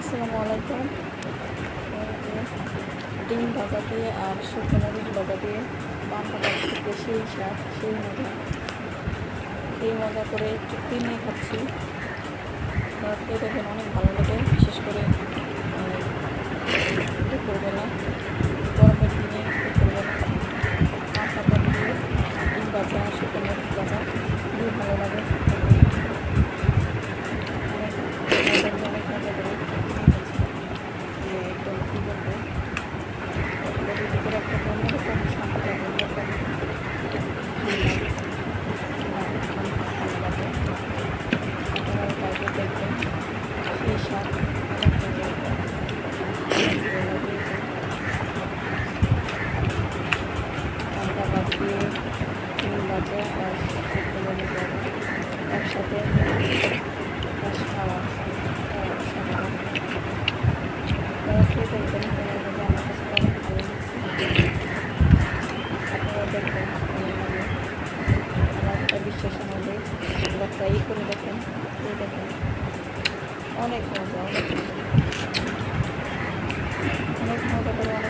আসসালামু আলাইকুম। ডিম ভাজা দিয়ে আর শুকনো মরিচ ভাজা দিয়ে পান্তা ভাত খেতে সেই স্বাদ, সেই মজা। এই মজা করে চুক্তি নিয়ে খাচ্ছি। খেয়ে দেখবেন অনেক ভালো লাগে। বিশেষ করে দুপুরবেলা গরমের দিনে দুপুরবেলা পান্তা ভাত দিয়ে ডিম ভাজা, শুকনো মরিচ ভাজা খুবই ভালো লাগে। অনেক মজা করে একদম কী বলবো, ভিতরে একটা অন্যরকম শান্তি লাগে, অন্যরকম ভালো লাগে। আপনারা বাইরে দেখবেন সেই স্বাদ অনেক মজা, অনেক ভালো লাগে। পান্তা ভাত দিয়ে ডিম ভাজা আর শুকনো মরিচ ভাজা একসাথে খাওয়া অসাধারণ। আপনারা খেয়ে দেখবেন, আমার কাছে অনেক ভালো লাগছে। আপনারা দেখবেন কেমন লাগে, আমার একটা বিশ্বাস আমাদের আপনারা ট্রাই করে দেখেন, খেয়ে দেখেন। অনেক মজা, অনেক মজা, অনেক মজা করে অনেক